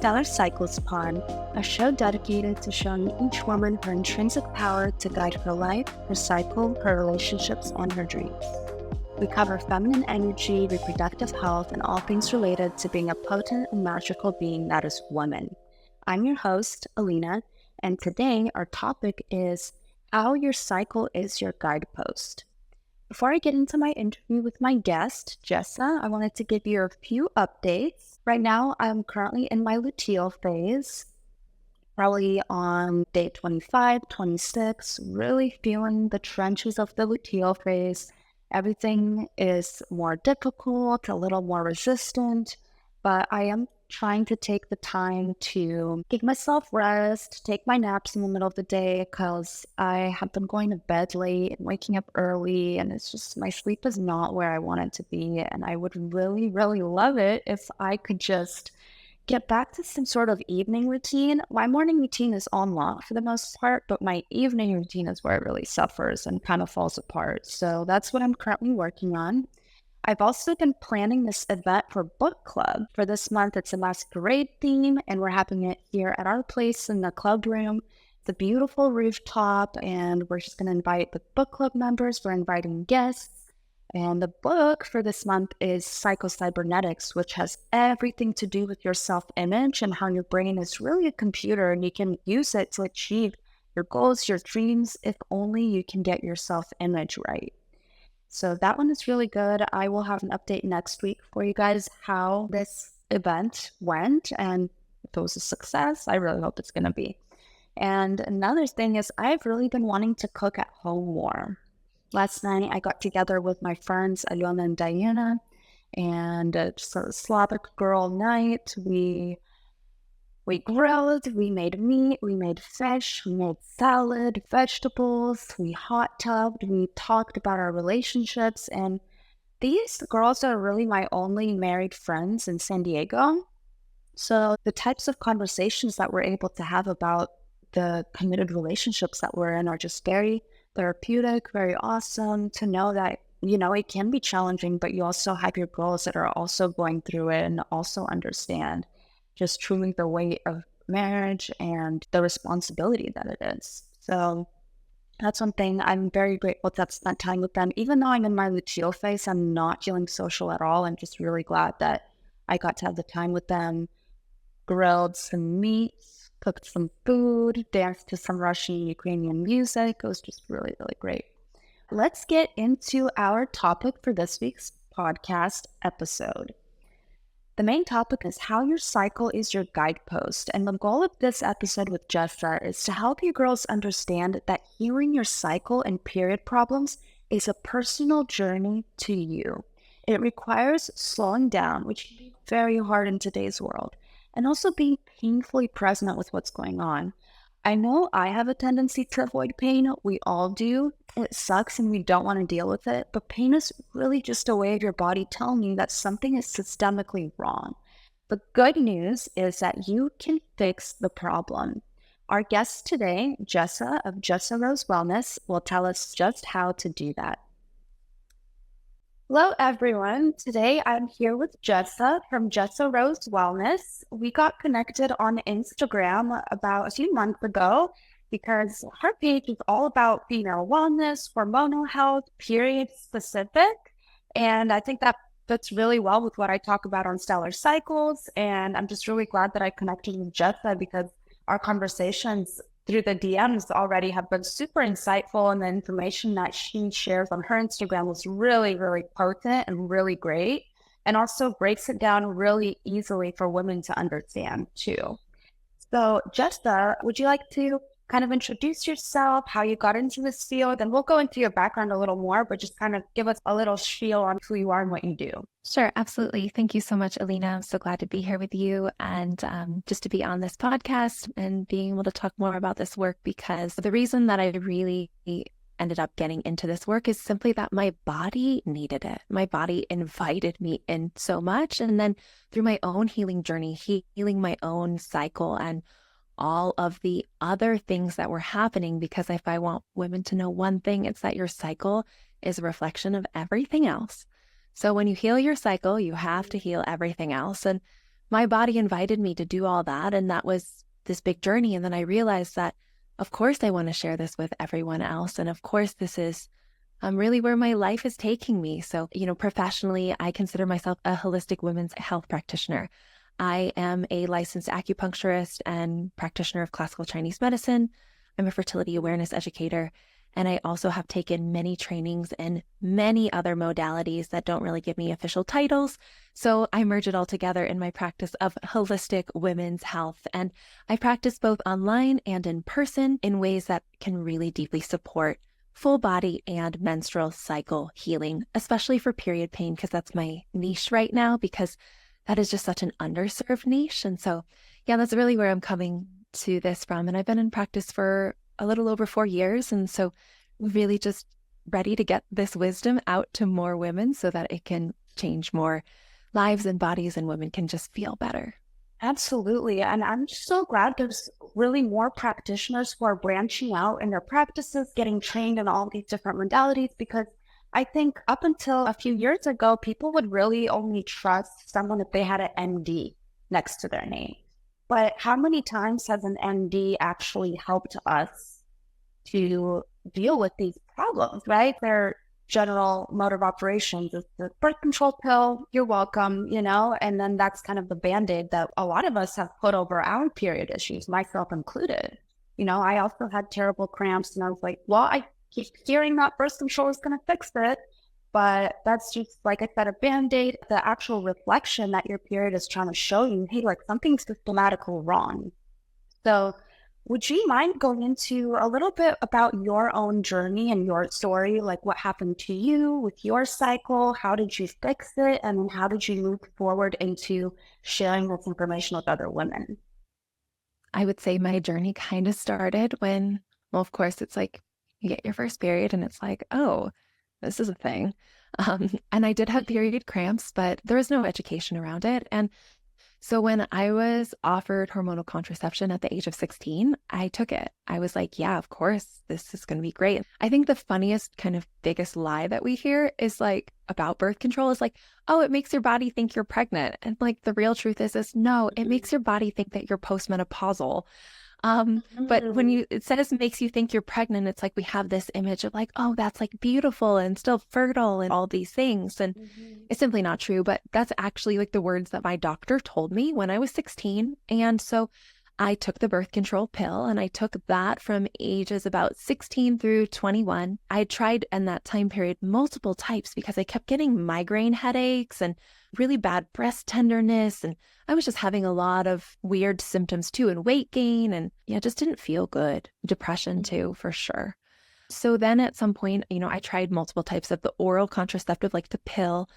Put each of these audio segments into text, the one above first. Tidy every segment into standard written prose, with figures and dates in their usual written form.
Stellar Cycles Pod, a show dedicated to showing each woman her intrinsic power to guide her life, her cycle, her relationships, and her dreams. We cover feminine energy, reproductive health, and all things related to being a potent and magical being that is woman. I'm your host, Alina, and today our topic is how your cycle is your guidepost. Before I get into my interview with my guest, Jessa, I wanted to give you a few updates. Right now, I'm currently in my luteal phase, probably on day 25, 26, really feeling the trenches of the luteal phase. Everything is more difficult, a little more resistant, but I am trying to take the time to give myself rest, take my naps in the middle of the day because I have been going to bed late and waking up early, and it's just my sleep is not where I want it to be. And I would really, really love it if I could just get back to some sort of evening routine. My morning routine is on lock for the most part, but my evening routine is where it really suffers and kind of falls apart. So that's what I'm currently working on. I've also been planning this event for book club. For this month, it's a masquerade theme, and we're having it here at our place in the club room. It's a beautiful rooftop, and we're just going to invite the book club members. We're inviting guests. And the book for this month is Psycho-Cybernetics, which has everything to do with your self-image and how your brain is really a computer, and you can use it to achieve your goals, your dreams, if only you can get your self-image right. So that one is really good. I will have an update next week for you guys how this event went, and if it was a success, I really hope it's going to be. And another thing is I've really been wanting to cook at home more. Last night I got together with my friends Alona and Diana, and just a Slavic girl night. We grilled, we made meat, we made fish, we made salad, vegetables, we hot tubbed, we talked about our relationships, and these girls are really my only married friends in San Diego. So the types of conversations that we're able to have about the committed relationships that we're in are just very therapeutic, very awesome to know that, it can be challenging, but you also have your girls that are also going through it and also understand just truly the weight of marriage and the responsibility that it is. So that's one thing. I'm very grateful to have spent time with them. Even though I'm in my luteal phase, I'm not feeling social at all. I'm just really glad that I got to have the time with them, grilled some meats, cooked some food, danced to some Russian Ukrainian music. It was just really, really great. Let's get into our topic for this week's podcast episode. The main topic is how your cycle is your guidepost, and the goal of this episode with Jessa is to help you girls understand that healing your cycle and period problems is a personal journey to you. It requires slowing down, which can be very hard in today's world, and also being painfully present with what's going on. I know I have a tendency to avoid pain. We all do. It sucks and we don't want to deal with it, but pain is really just a way of your body telling you that something is systemically wrong. The good news is that you can fix the problem. Our guest today, Jessa of Jessa Rose Wellness, will tell us just how to do that. Hello, everyone. Today I'm here with Jessa from Jessa Rose Wellness. We got connected on Instagram about a few months ago because her page is all about female wellness, hormonal health, period specific. And I think that fits really well with what I talk about on Stellar Cycles. And I'm just really glad that I connected with Jessa because our conversations through the DMs already have been super insightful, and the information that she shares on her Instagram was really, really potent and really great, and also breaks it down really easily for women to understand too. So Jessa, would you like to kind of introduce yourself, how you got into this field, and we'll go into your background a little more, but just kind of give us a little spiel on who you are and what you do. Sure, absolutely. Thank you so much, Alina. I'm so glad to be here with you and just to be on this podcast and being able to talk more about this work, because the reason that I really ended up getting into this work is simply that my body needed it. My body invited me in so much. And then through my own healing journey, healing my own cycle and all of the other things that were happening, because if I want women to know one thing, it's that your cycle is a reflection of everything else. So when you heal your cycle, you have to heal everything else. And my body invited me to do all that. And that was this big journey. And then I realized that, of course, I want to share this with everyone else. And of course, this is really where my life is taking me. So, professionally, I consider myself a holistic women's health practitioner. I am a licensed acupuncturist and practitioner of classical Chinese medicine. I'm a fertility awareness educator. And I also have taken many trainings in many other modalities that don't really give me official titles. So I merge it all together in my practice of holistic women's health. And I practice both online and in person in ways that can really deeply support full body and menstrual cycle healing, especially for period pain, because that's my niche right now, because that is just such an underserved niche. And so, yeah, that's really where I'm coming to this from. And I've been in practice for a little over 4 years. And so really just ready to get this wisdom out to more women so that it can change more lives and bodies and women can just feel better. Absolutely. And I'm just so glad there's really more practitioners who are branching out in their practices, getting trained in all these different modalities, because I think up until a few years ago, people would really only trust someone if they had an MD next to their name. But how many times has an MD actually helped us to deal with these problems, right? Their general mode of operations is the birth control pill, you're welcome, and then that's kind of the Band-Aid that a lot of us have put over our period issues, myself included. I also had terrible cramps and I was like, well, I keep hearing that birth control is going to fix it. But that's just, like I said, a Band-Aid, the actual reflection that your period is trying to show you, hey, like something's systematically wrong. So would you mind going into a little bit about your own journey and your story, like what happened to you with your cycle? How did you fix it? And then how did you move forward into sharing this information with other women? I would say my journey kind of started when, well, of course, it's like you get your first period and it's like, oh, this is a thing. And I did have period cramps, but there was no education around it. And so when I was offered hormonal contraception at the age of 16, I took it. I was like, yeah, of course, this is going to be great. I think the funniest kind of biggest lie that we hear is like about birth control is like, oh, it makes your body think you're pregnant. And like the real truth is no, it makes your body think that you're postmenopausal. But when it says makes you think you're pregnant, it's like we have this image of like, oh, that's like beautiful and still fertile and all these things. And it's simply not true. But that's actually like the words that my doctor told me when I was 16. And so I took the birth control pill and I took that from ages about 16 through 21. I tried in that time period multiple types because I kept getting migraine headaches and really bad breast tenderness. And I was just having a lot of weird symptoms too, and weight gain. And yeah, just didn't feel good. Depression too, for sure. So then at some point, I tried multiple types of the oral contraceptive, like the pill.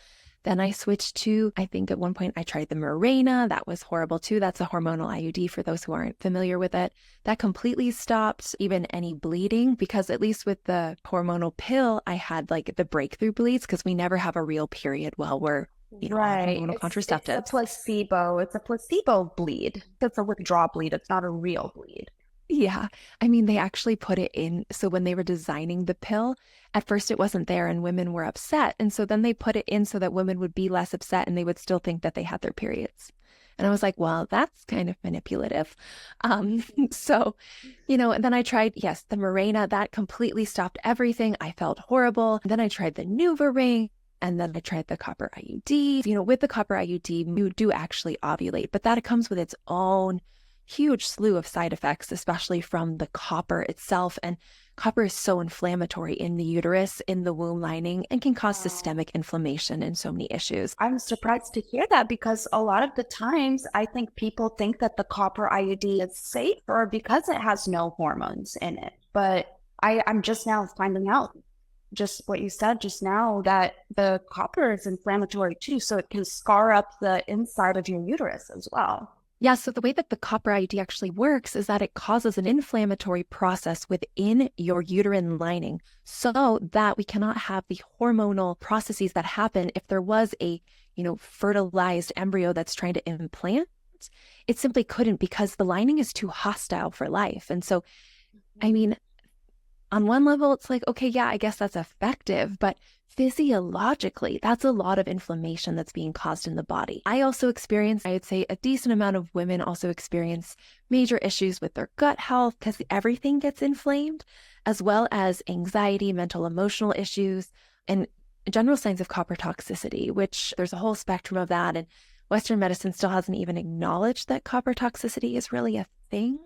Then I switched to, I think at one point I tried the Mirena. That was horrible too. That's a hormonal IUD for those who aren't familiar with it. That completely stopped even any bleeding because at least with the hormonal pill, I had like the breakthrough bleeds because we never have a real period while we're, on hormonal contraceptives. It's a placebo. It's a placebo bleed. It's a withdrawal bleed. It's not a real bleed. Yeah. I mean, they actually put it in. So when they were designing the pill, at first it wasn't there and women were upset. And so then they put it in so that women would be less upset and they would still think that they had their periods. And I was like, well, that's kind of manipulative. So, and then I tried, yes, the Mirena, that completely stopped everything. I felt horrible. And then I tried the NuvaRing. And then I tried the copper IUD. With the copper IUD, you do actually ovulate, but that comes with its own huge slew of side effects, especially from the copper itself. And copper is so inflammatory in the uterus, in the womb lining, and can cause systemic inflammation and so many issues. I'm surprised to hear that because a lot of the times I think people think that the copper IUD is safer because it has no hormones in it. But I'm just now finding out just what you said just now, that the copper is inflammatory too. So it can scar up the inside of your uterus as well. Yeah, so the way that the copper IUD actually works is that it causes an inflammatory process within your uterine lining so that we cannot have the hormonal processes that happen if there was a, fertilized embryo that's trying to implant. It simply couldn't because the lining is too hostile for life. And so, I mean, on one level, it's like, okay, yeah, I guess that's effective, but physiologically, that's a lot of inflammation that's being caused in the body. I also experience, I would say a decent amount of women also experience major issues with their gut health because everything gets inflamed, as well as anxiety, mental, emotional issues, and general signs of copper toxicity, which there's a whole spectrum of that. And Western medicine still hasn't even acknowledged that copper toxicity is really a thing,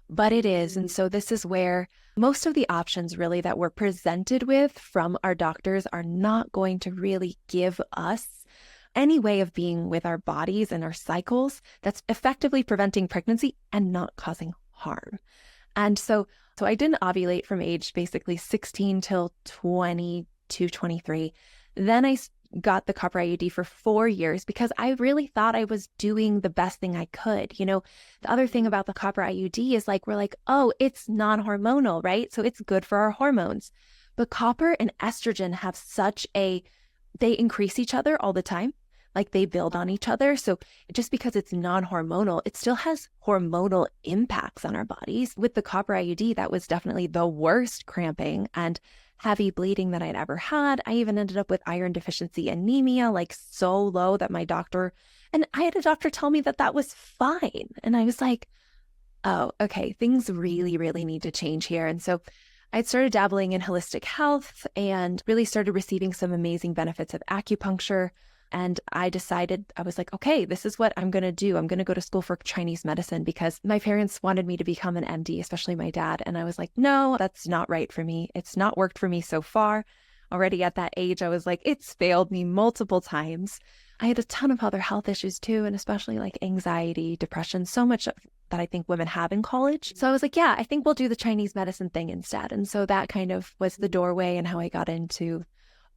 but it is. And so this is where most of the options really that we're presented with from our doctors are not going to really give us any way of being with our bodies and our cycles that's effectively preventing pregnancy and not causing harm. And so I didn't ovulate from age basically 16 till 22, 23. Then I got the copper IUD for 4 years because I really thought I was doing the best thing I could. You know, the other thing about the copper IUD is like, we're like, oh, it's non-hormonal, right? So it's good for our hormones. But copper and estrogen have they increase each other all the time. Like they build on each other. So just because it's non-hormonal, it still has hormonal impacts on our bodies. With the copper IUD, that was definitely the worst cramping and heavy bleeding that I'd ever had. I even ended up with iron deficiency anemia, like so low that I had a doctor tell me that that was fine. And I was like, oh, okay, things really, really need to change here. And so I'd started dabbling in holistic health and really started receiving some amazing benefits of acupuncture. And I decided, I was like, okay, this is what I'm going to do. I'm going to go to school for Chinese medicine because my parents wanted me to become an MD, especially my dad. And I was like, no, that's not right for me. It's not worked for me so far. Already at that age, I was like, it's failed me multiple times. I had a ton of other health issues too, and especially like anxiety, depression, so much that I think women have in college. So I was like, yeah, I think we'll do the Chinese medicine thing instead. And so that kind of was the doorway and how I got into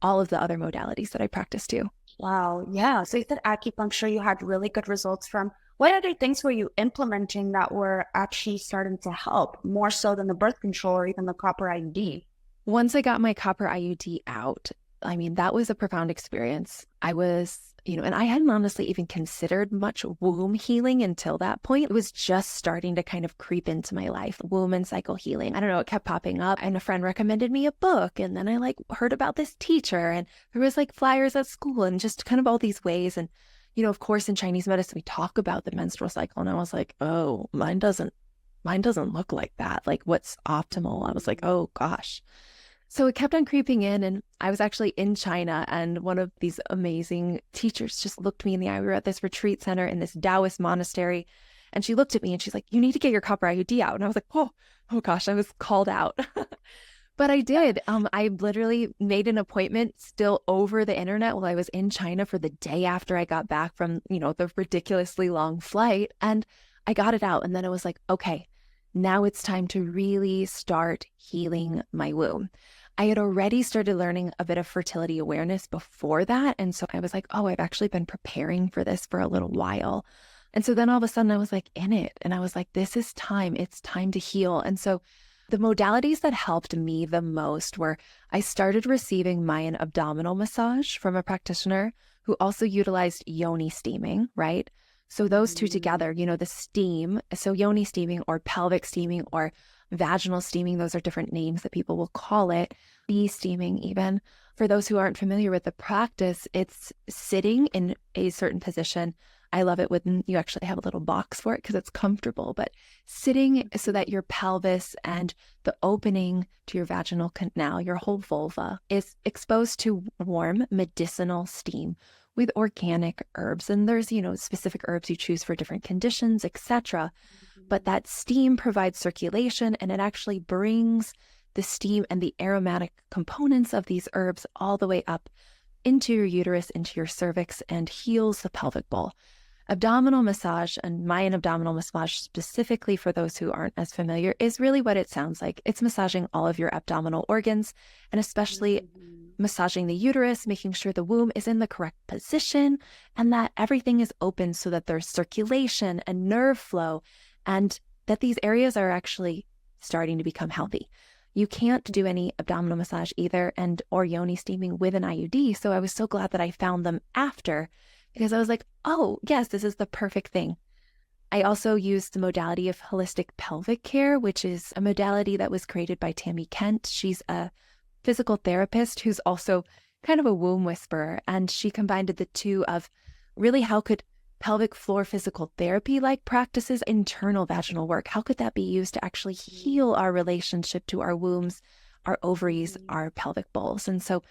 all of the other modalities that I practice too. Wow. Yeah. So you said acupuncture, you had really good results from. What other things were you implementing that were actually starting to help more so than the birth control or even the copper IUD? Once I got my copper IUD out, I mean, that was a profound experience. I was, and I hadn't honestly even considered much womb healing until that point. It was just starting to kind of creep into my life, womb and cycle healing. I don't know, it kept popping up and a friend recommended me a book. And then I heard about this teacher and there was flyers at school and just kind of all these ways. And, of course, in Chinese medicine, we talk about the menstrual cycle. And I was like, oh, mine doesn't look like that. Like what's optimal? I was like, oh gosh. So it kept on creeping in, and I was actually in China, and one of these amazing teachers just looked me in the eye. We were at this retreat center in this Taoist monastery, and she looked at me and she's like, you need to get your copper IUD out. And I was like, oh gosh, I was called out. But I did. I literally made an appointment still over the internet while I was in China for the day after I got back from, the ridiculously long flight, and I got it out. And then it was like, okay, now it's time to really start healing my womb. I had already started learning a bit of fertility awareness before that. And so I was like, oh, I've actually been preparing for this for a little while. And so then all of a sudden I was like in it. And I was like, this is time. It's time to heal. And so the modalities that helped me the most were I started receiving Mayan abdominal massage from a practitioner who also utilized yoni steaming, right? So those two together, the steam, so yoni steaming or pelvic steaming or vaginal steaming, those are different names that people will call it, bee steaming even. For those who aren't familiar with the practice, it's sitting in a certain position. I love it when you actually have a little box for it because it's comfortable, but sitting so that your pelvis and the opening to your vaginal canal, your whole vulva, is exposed to warm medicinal steam with organic herbs. And there's, specific herbs you choose for different conditions, etc. But that steam provides circulation and it actually brings the steam and the aromatic components of these herbs all the way up into your uterus, into your cervix, and heals the pelvic bowl. Abdominal massage and Mayan abdominal massage, specifically for those who aren't as familiar, is really what it sounds like. It's massaging all of your abdominal organs and especially massaging the uterus, making sure the womb is in the correct position and that everything is open so that there's circulation and nerve flow and that these areas are actually starting to become healthy. You can't do any abdominal massage either or yoni steaming with an IUD. So I was so glad that I found them after because I was like, oh, yes, this is the perfect thing. I also use the modality of holistic pelvic care, which is a modality that was created by Tammy Kent. She's a physical therapist who's also kind of a womb whisperer. And she combined the two of really how could pelvic floor physical therapy like practices, internal vaginal work, how could that be used to actually heal our relationship to our wombs, our ovaries, our pelvic bowls? And so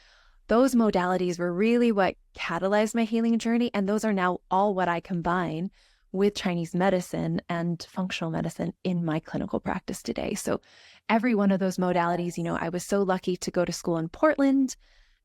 those modalities were really what catalyzed my healing journey. And those are now all what I combine with Chinese medicine and functional medicine in my clinical practice today. So every one of those modalities, I was so lucky to go to school in Portland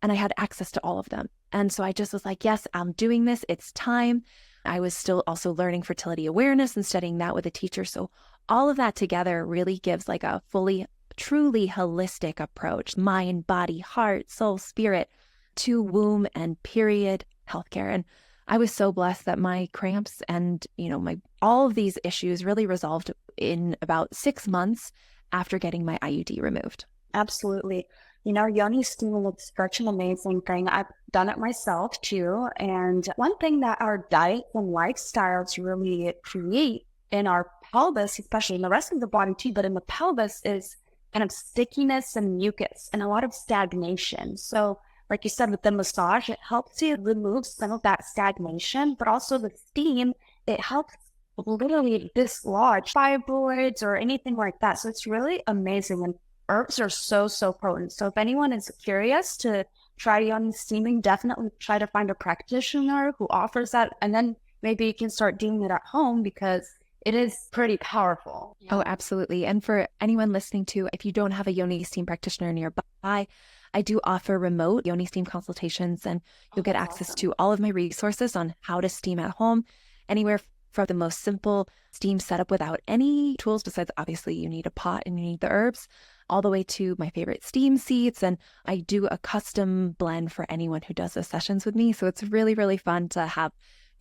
and I had access to all of them. And so I just was like, yes, I'm doing this. It's time. I was still also learning fertility awareness and studying that with a teacher. So all of that together really gives like a fully, truly holistic approach, mind, body, heart, soul, spirit, to womb and period healthcare. And I was so blessed that my cramps and, my all of these issues really resolved in about 6 months after getting my IUD removed. Absolutely. Yoni steam is such an amazing thing. I've done it myself too. And one thing that our diet and lifestyles really create in our pelvis, especially in the rest of the body too, but in the pelvis is kind of stickiness and mucus and a lot of stagnation. So like you said, with the massage, it helps you remove some of that stagnation, but also the steam, it helps literally dislodge fibroids or anything like that. So it's really amazing. And herbs are so, so potent. So if anyone is curious to try yoni steaming, definitely try to find a practitioner who offers that. And then maybe you can start doing it at home because it is pretty powerful. Yeah. Oh, absolutely. And for anyone listening to, if you don't have a yoni steam practitioner nearby, I do offer remote yoni steam consultations, and you'll get access to all of my resources on how to steam at home, anywhere from the most simple steam setup without any tools besides obviously you need a pot and you need the herbs, all the way to my favorite steam seats. And I do a custom blend for anyone who does those sessions with me. So it's really, really fun to have,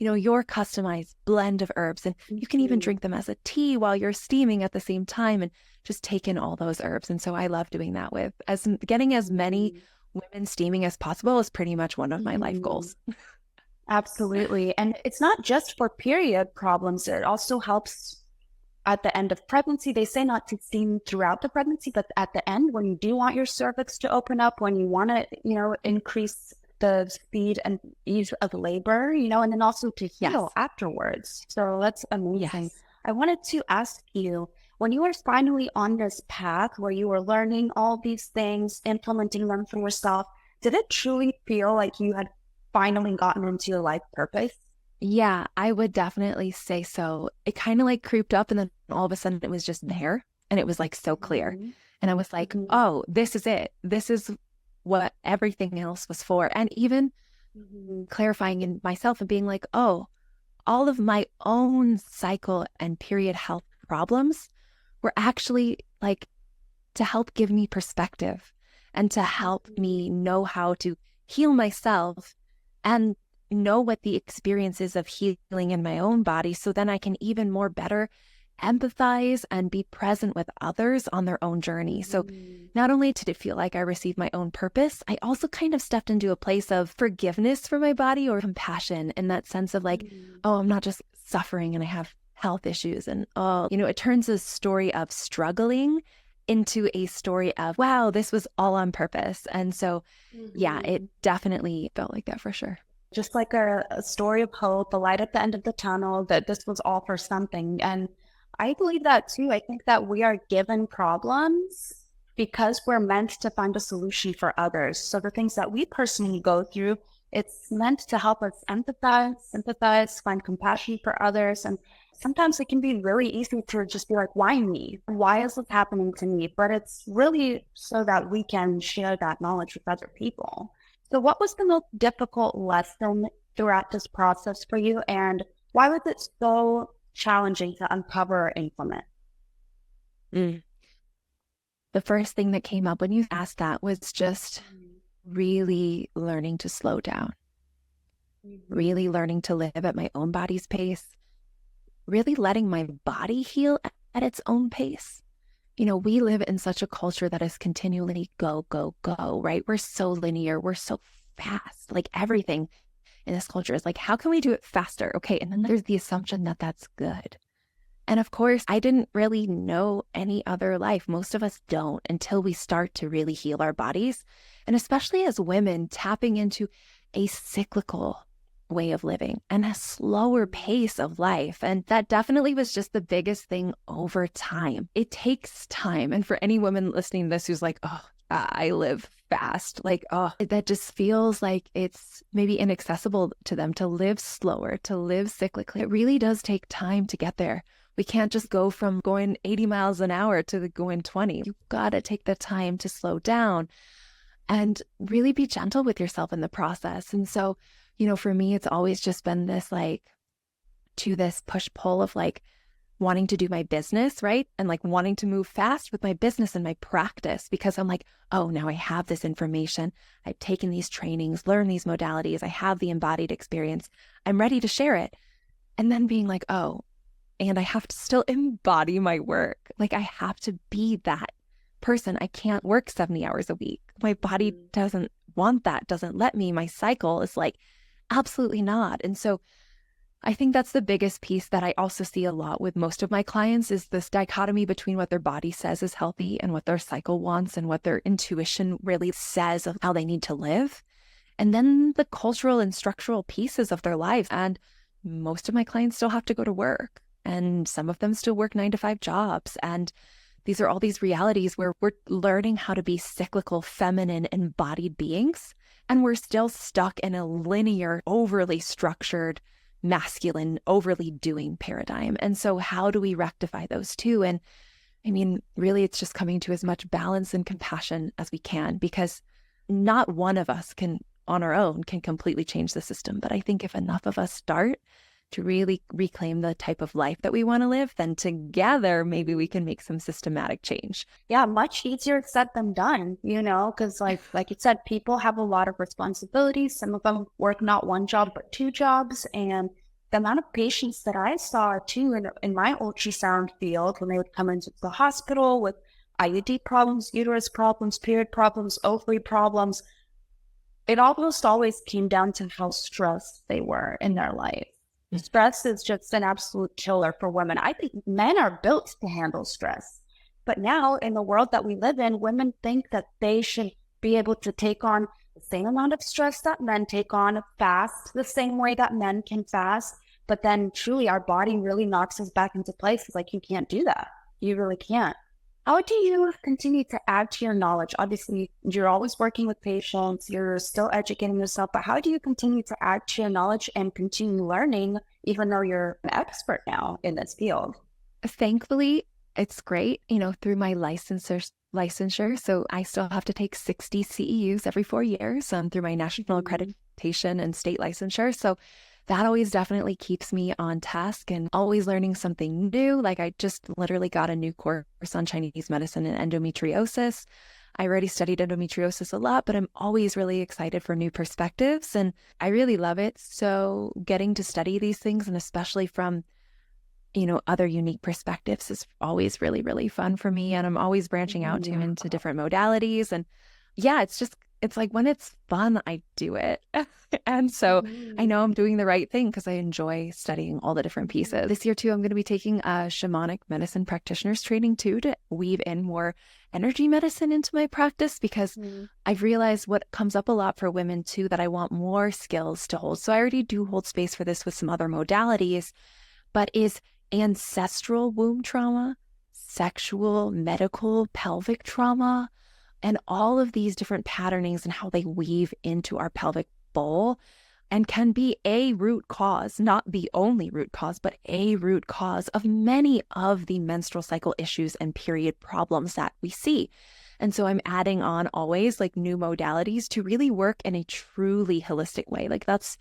your customized blend of herbs. And you can even drink them as a tea while you're steaming at the same time and just take in all those herbs. And so I love doing that with getting as many women steaming as possible is pretty much one of my life goals. Absolutely. And it's not just for period problems. It also helps at the end of pregnancy. They say not to steam throughout the pregnancy, but at the end, when you do want your cervix to open up, when you want to, increase the speed and ease of labor, and then also to heal afterwards. So that's amazing. Yes. I wanted to ask you, when you were finally on this path where you were learning all these things, implementing them for yourself, did it truly feel like you had finally gotten into your life purpose? Yeah, I would definitely say so. It kind of like creeped up and then all of a sudden it was just there and it was like so clear. And I was like, oh, this is it. This is what everything else was for. And even clarifying in myself and being like, oh, all of my own cycle and period health problems were actually like to help give me perspective and to help me know how to heal myself and know what the experience is of healing in my own body, so then I can even more better empathize and be present with others on their own journey. So not only did it feel like I received my own purpose, I also kind of stepped into a place of forgiveness for my body, or compassion, in that sense of like, oh, I'm not just suffering and I have health issues. And it turns a story of struggling into a story of, wow, this was all on purpose. And so, yeah, it definitely felt like that for sure. Just like a story of hope, a light at the end of the tunnel, that this was all for something. And I believe that too. I think that we are given problems because we're meant to find a solution for others. So the things that we personally go through, it's meant to help us empathize, sympathize, find compassion for others. And sometimes it can be really easy to just be like, why me? Why is this happening to me? But it's really so that we can share that knowledge with other people. So what was the most difficult lesson throughout this process for you? And why was it so challenging to uncover or implement? The first thing that came up when you asked that was just really learning to slow down, really learning to live at my own body's pace, really letting my body heal at its own pace. We live in such a culture that is continually go, go, go, right? We're so linear. We're so fast. Like everything in this culture is like, how can we do it faster? Okay. And then there's the assumption that that's good. And of course, I didn't really know any other life. Most of us don't until we start to really heal our bodies. And especially as women, tapping into a cyclical way of living and a slower pace of life. And that definitely was just the biggest thing over time. It takes time. And for any woman listening to this who's like, oh, I live fast, like, oh, that just feels like it's maybe inaccessible to them to live slower, to live cyclically. It really does take time to get there. We can't just go from going 80 miles an hour to going 20. You've got to take the time to slow down and really be gentle with yourself in the process. And so, for me, it's always just been this this push-pull of wanting to do my business, right? And wanting to move fast with my business and my practice, because I'm like, oh, now I have this information. I've taken these trainings, learned these modalities. I have the embodied experience. I'm ready to share it. And then being like, oh, and I have to still embody my work. I have to be that person. I can't work 70 hours a week. My body doesn't want that, doesn't let me. My cycle is absolutely not. And so I think that's the biggest piece that I also see a lot with most of my clients is this dichotomy between what their body says is healthy and what their cycle wants and what their intuition really says of how they need to live. And then the cultural and structural pieces of their lives. And most of my clients still have to go to work. And some of them still work 9-to-5 jobs. And these are all these realities where we're learning how to be cyclical, feminine, embodied beings. And we're still stuck in a linear, overly structured, masculine, overly doing paradigm. And so how do we rectify those two? And I mean, really, it's just coming to as much balance and compassion as we can, because not one of us on our own can completely change the system. But I think if enough of us start to really reclaim the type of life that we want to live, then together, maybe we can make some systematic change. Yeah, much easier said than done, because like you said, people have a lot of responsibilities. Some of them work not one job, but two jobs. And the amount of patients that I saw too in my ultrasound field, when they would come into the hospital with IUD problems, uterus problems, period problems, ovary problems, it almost always came down to how stressed they were in their life. Stress is just an absolute killer for women. I think men are built to handle stress. But now in the world that we live in, women think that they should be able to take on the same amount of stress that men take on, fast the same way that men can fast. But then truly our body really knocks us back into place. It's like, you can't do that. You really can't. How do you continue to add to your knowledge? Obviously, you're always working with patients, you're still educating yourself, but how do you continue to add to your knowledge and continue learning, even though you're an expert now in this field? Thankfully, it's great, through my licensure. So I still have to take 60 CEUs every 4 years through my national accreditation and state licensure. So that always definitely keeps me on task and always learning something new. I just literally got a new course on Chinese medicine and endometriosis. I already studied endometriosis a lot, but I'm always really excited for new perspectives and I really love it. So getting to study these things, and especially from, other unique perspectives, is always really, really fun for me. And I'm always branching out into different modalities. And yeah, it's like when it's fun, I do it. And so I know I'm doing the right thing because I enjoy studying all the different pieces. This year too, I'm going to be taking a shamanic medicine practitioner's training too, to weave in more energy medicine into my practice, because I've realized what comes up a lot for women too, that I want more skills to hold. So I already do hold space for this with some other modalities, but is ancestral womb trauma, sexual, medical, pelvic trauma, and all of these different patternings and how they weave into our pelvic bowl and can be a root cause, not the only root cause, but a root cause of many of the menstrual cycle issues and period problems that we see. And so I'm adding on always new modalities to really work in a truly holistic way. That's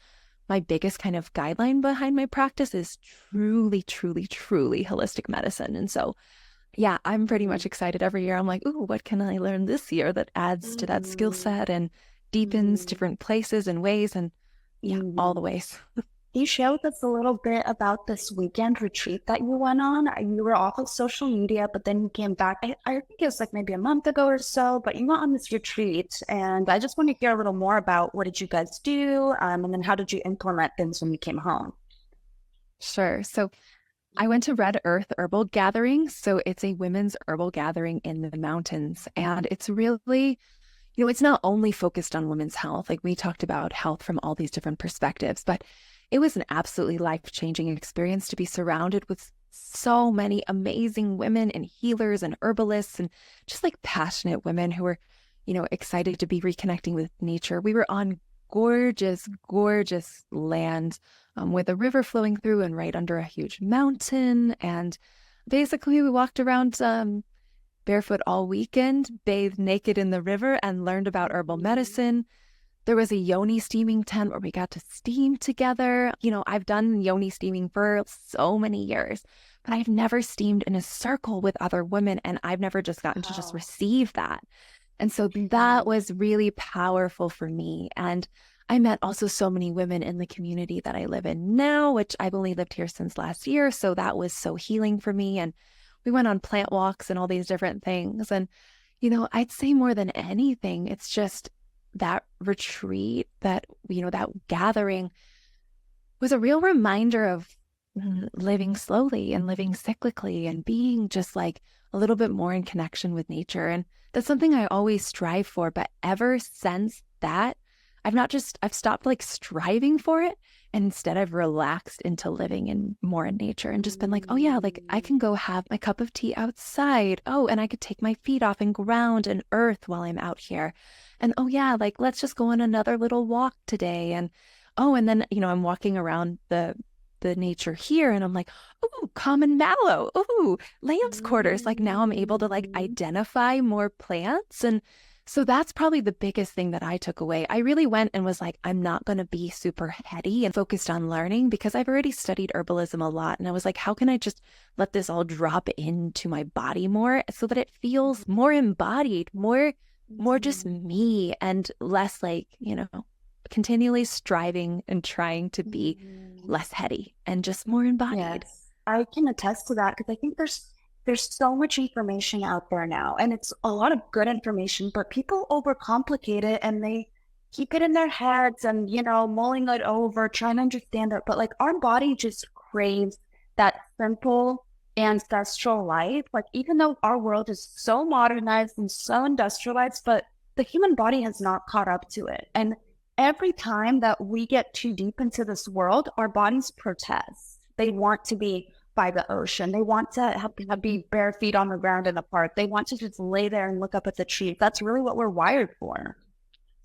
my biggest kind of guideline behind my practice, is truly, truly, truly holistic medicine. And so yeah, I'm pretty much excited every year. I'm like, ooh, what can I learn this year that adds to that skill set and deepens different places and ways, and all the ways. You share with us a little bit about this weekend retreat that you went on. You were off of social media, but then you came back. I think it was maybe a month ago or so, but you went on this retreat. And I just want to hear a little more about what did you guys do? And then how did you implement things when you came home? Sure. So I went to Red Earth Herbal Gathering. So it's a women's herbal gathering in the mountains. And it's really, it's not only focused on women's health. Like we talked about health from all these different perspectives, but it was an absolutely life-changing experience to be surrounded with so many amazing women and healers and herbalists and just like passionate women who were, excited to be reconnecting with nature. We were on gorgeous, gorgeous land with a river flowing through and right under a huge mountain. And basically we walked around barefoot all weekend, bathed naked in the river, and learned about herbal medicine. There was a yoni steaming tent where we got to steam together. I've done yoni steaming for so many years, but I've never steamed in a circle with other women, and I've never just gotten to just receive that. And so that was really powerful for me. And I met also so many women in the community that I live in now, which I've only lived here since last year. So that was so healing for me. And we went on plant walks and all these different things. And, I'd say more than anything, it's just that retreat, that gathering was a real reminder of living slowly and living cyclically and being just like a little bit more in connection with nature. And that's something I always strive for. But ever since that, I've stopped like striving for it. And instead I've relaxed into living in more in nature and just been like, oh yeah, like I can go have my cup of tea outside. Oh, and I could take my feet off and ground and earth while I'm out here. And oh yeah, like let's just go on another little walk today. And oh, and then, I'm walking around the nature here and I'm like, oh, common mallow. Oh, lamb's quarters. Like now I'm able to like identify more plants. And so that's probably the biggest thing that I took away. I really went and was like, I'm not going to be super heady and focused on learning because I've already studied herbalism a lot. And I was like, how can I just let this all drop into my body more so that it feels more embodied, more just me and less like, continually striving and trying to be less heady and just more embodied. Yes, I can attest to that because I think there's so much information out there now, and it's a lot of good information, but people overcomplicate it and they keep it in their heads and, mulling it over, trying to understand it. But like our body just craves that simple ancestral life. Like even though our world is so modernized and so industrialized, but the human body has not caught up to it. And every time that we get too deep into this world, our bodies protest. They want to be by the ocean. They want to be bare feet on the ground in a park. They want to just lay there and look up at the trees. That's really what we're wired for.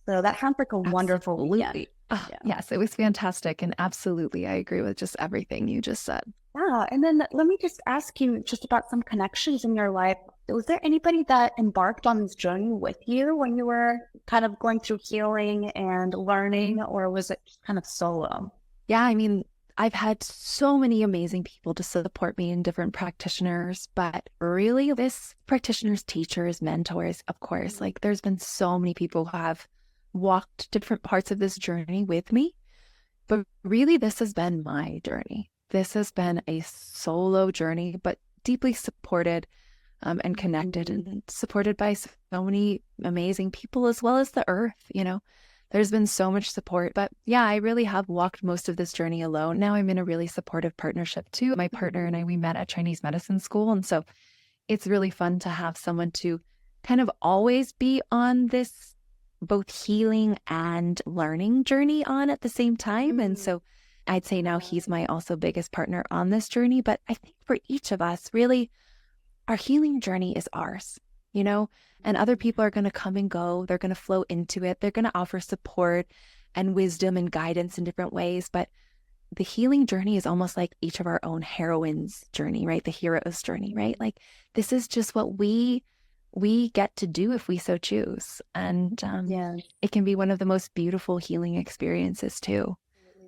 So that sounds like a wonderful weekend. Oh, yeah. Yes, it was fantastic. And absolutely, I agree with just everything you just said. Yeah. And then let me just ask you just about some connections in your life. Was there anybody that embarked on this journey with you when you were kind of going through healing and learning, or was it just kind of solo? Yeah, I mean, I've had so many amazing people to support me and different practitioners, but really this practitioners, teachers, mentors, of course, like there's been so many people who have walked different parts of this journey with me, but really this has been my journey. This has been a solo journey, but deeply supported and connected and supported by so many amazing people as well as the earth, There's been so much support, but yeah, I really have walked most of this journey alone. Now I'm in a really supportive partnership too. My partner and I, we met at Chinese medicine school. And so it's really fun to have someone to kind of always be on this both healing and learning journey on at the same time. And so I'd say now he's my also biggest partner on this journey. But I think for each of us, really, our healing journey is ours, and other people are going to come and go. They're going to flow into it. They're going to offer support and wisdom and guidance in different ways. But the healing journey is almost like each of our own heroines' journey, right? The hero's journey, right? Like this is just what we get to do if we so choose. And it can be one of the most beautiful healing experiences too.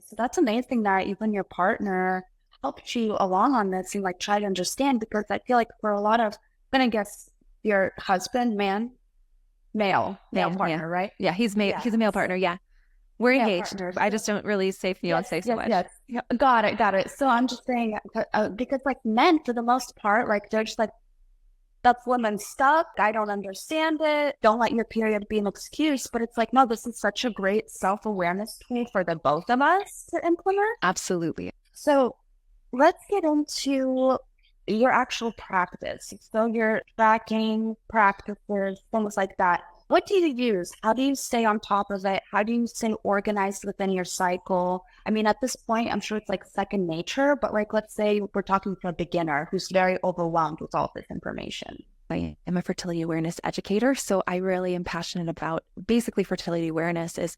So that's amazing that even your partner helped you along on this and like try to understand, because I feel like for a lot of, I'm going to guess your husband, male partner, yeah. right? Yeah, he's male. Yeah. He's a male partner. Yeah, we're engaged. Partners. I just don't really say fiance so much. Yes. Yeah. Got it. So I'm just saying because like men, for the most part, like they're just like, that's women's stuff. I don't understand it. Don't let your period be an excuse. But it's like, no, this is such a great self-awareness tool for the both of us to implement. Absolutely. So let's get into your actual practice. So your tracking practices, things like that. What do you use? How do you stay on top of it? How do you stay organized within your cycle? I mean, at this point, I'm sure it's like second nature, but like, let's say we're talking to a beginner who's very overwhelmed with all this information. I am a fertility awareness educator, so I really am passionate about basically fertility awareness is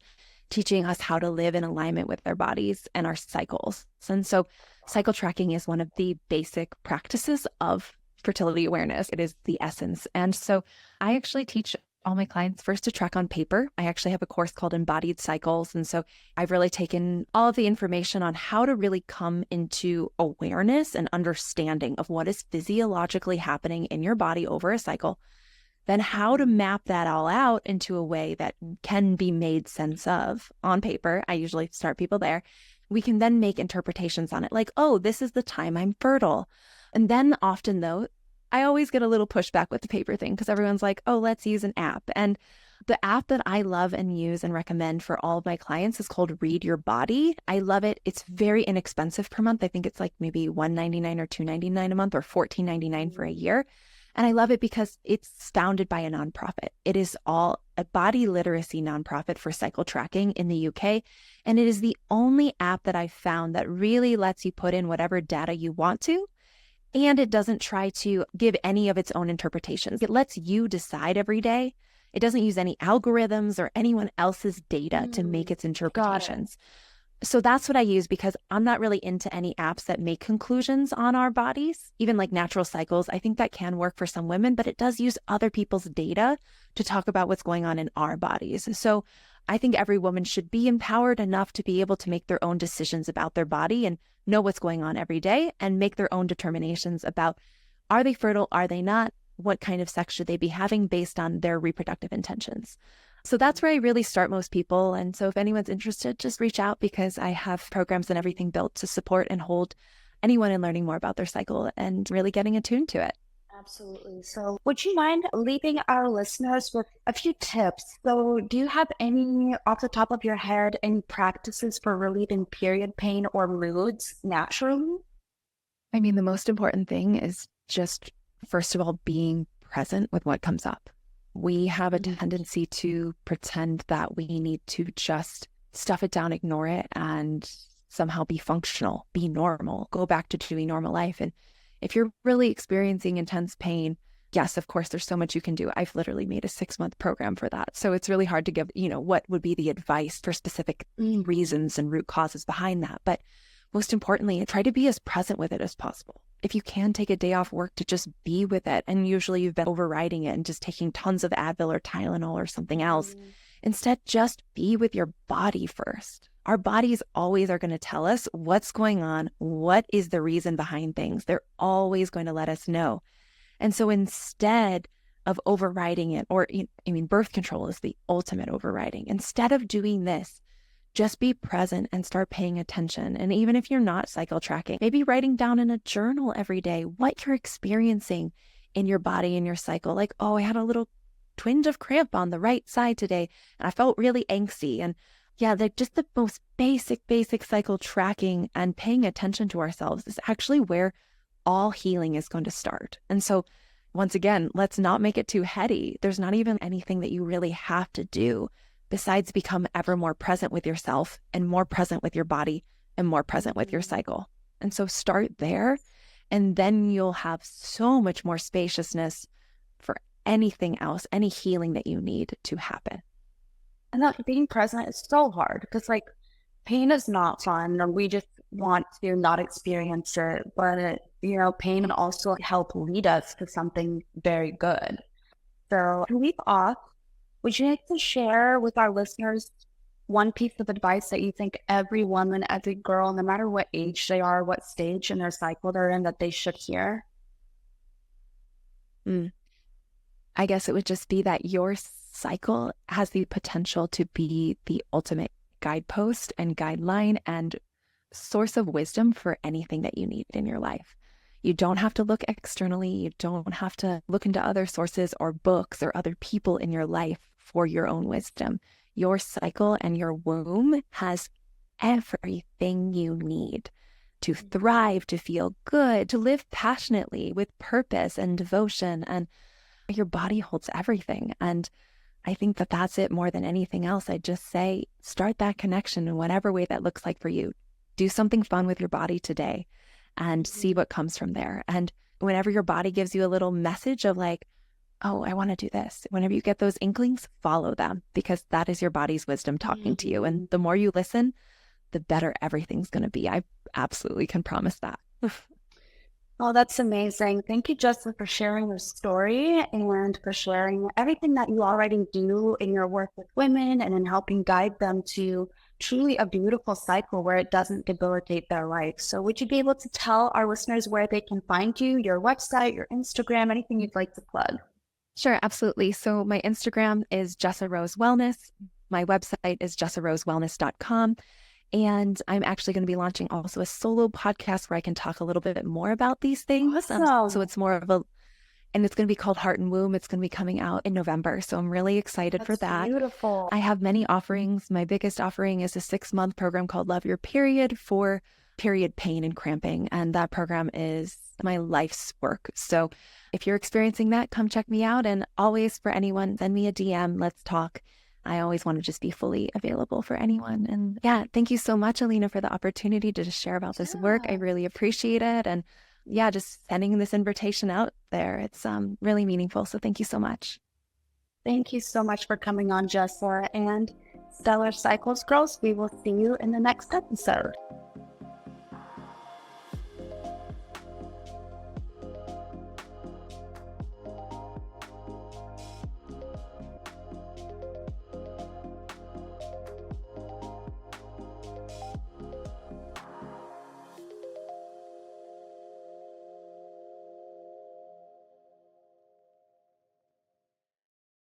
teaching us how to live in alignment with our bodies and our cycles. And so cycle tracking is one of the basic practices of fertility awareness. It is the essence. And so I actually teach all my clients first to track on paper. I actually have a course called Embodied Cycles. And so I've really taken all of the information on how to really come into awareness and understanding of what is physiologically happening in your body over a cycle, then how to map that all out into a way that can be made sense of on paper. I usually start people there. We can then make interpretations on it, like, oh, this is the time I'm fertile. And then often, though, I always get a little pushback with the paper thing because everyone's like, oh, let's use an app. And the app that I love and use and recommend for all of my clients is called Read Your Body. I love it. It's very inexpensive per month. I think it's like maybe $1.99 or $2.99 a month or $14.99 for a year. And I love it because it's founded by a nonprofit. It is all a body literacy nonprofit for cycle tracking in the UK. And it is the only app that I've found that really lets you put in whatever data you want to. And it doesn't try to give any of its own interpretations. It lets you decide every day. It doesn't use any algorithms or anyone else's data to make its interpretations. So that's what I use because I'm not really into any apps that make conclusions on our bodies, even like natural cycles. I think that can work for some women, but it does use other people's data to talk about what's going on in our bodies. So I think every woman should be empowered enough to be able to make their own decisions about their body and know what's going on every day and make their own determinations about, are they fertile? Are they not? What kind of sex should they be having based on their reproductive intentions? So that's where I really start most people. And so if anyone's interested, just reach out because I have programs and everything built to support and hold anyone in learning more about their cycle and really getting attuned to it. Absolutely. So would you mind leaving our listeners with a few tips? So do you have any, off the top of your head, any practices for relieving period pain or moods naturally? I mean, the most important thing is just, first of all, being present with what comes up. We have a tendency to pretend that we need to just stuff it down, ignore it, and somehow be functional, be normal, go back to doing normal life. And if you're really experiencing intense pain, yes, of course, there's so much you can do. I've literally made a 6-month program for that. So it's really hard to give, what would be the advice for specific reasons and root causes behind that. But most importantly, try to be as present with it as possible. If you can take a day off work to just be with it, and usually you've been overriding it and just taking tons of Advil or Tylenol or something else, instead just be with your body first. Our bodies always are going to tell us what's going on, what is the reason behind things. They're always going to let us know. And so instead of overriding it, or birth control is the ultimate overriding. Instead of doing this, just be present and start paying attention. And even if you're not cycle tracking, maybe writing down in a journal every day what you're experiencing in your body and your cycle. Like, oh, I had a little twinge of cramp on the right side today, and I felt really angsty. And yeah, just the most basic cycle tracking and paying attention to ourselves is actually where all healing is going to start. And so once again, let's not make it too heady. There's not even anything that you really have to do besides become ever more present with yourself and more present with your body and more present with your cycle. And so start there, and then you'll have so much more spaciousness for anything else, any healing that you need to happen. And that being present is so hard because pain is not fun, or we just want to not experience it. But, pain can also help lead us to something very good. So to leave off, would you like to share with our listeners one piece of advice that you think every woman, every girl, no matter what age they are, what stage in their cycle they're in, that they should hear? I guess it would just be that your cycle has the potential to be the ultimate guidepost and guideline and source of wisdom for anything that you need in your life. You don't have to look externally. You don't have to look into other sources or books or other people in your life for your own wisdom. Your cycle and your womb has everything you need. to thrive, to feel good, to live passionately with purpose and devotion. And your body holds everything. And I think that that's it more than anything else. I just say, start that connection in whatever way that looks like for you. Do something fun with your body today and see what comes from there. And whenever your body gives you a little message of like, oh, I want to do this. Whenever you get those inklings, follow them, because that is your body's wisdom talking to you. And the more you listen, the better everything's going to be. I absolutely can promise that. Oh, that's amazing. Thank you, Jessa, for sharing your story and for sharing everything that you already do in your work with women and in helping guide them to truly a beautiful cycle where it doesn't debilitate their life. So would you be able to tell our listeners where they can find you, your website, your Instagram, anything you'd like to plug? Sure, absolutely. So my Instagram is Jessa Rose Wellness. My website is jessarosewellness.com. And I'm actually going to be launching also a solo podcast where I can talk a little bit more about these things. Awesome. So it's more of and it's going to be called Heart and Womb. It's going to be coming out in November. So I'm really excited for that. Beautiful. I have many offerings. My biggest offering is a 6-month program called Love Your Period for period pain and cramping. And that program is my life's work. So if you're experiencing that, come check me out. And always, for anyone, send me a DM. Let's talk. I always want to just be fully available for anyone. And yeah, thank you so much, Alina, for the opportunity to just share about this work. I really appreciate it. And yeah, just sending this invitation out there. It's really meaningful. So thank you so much. Thank you so much for coming on, Jessa. And Stellar Cycles Girls, we will see you in the next episode.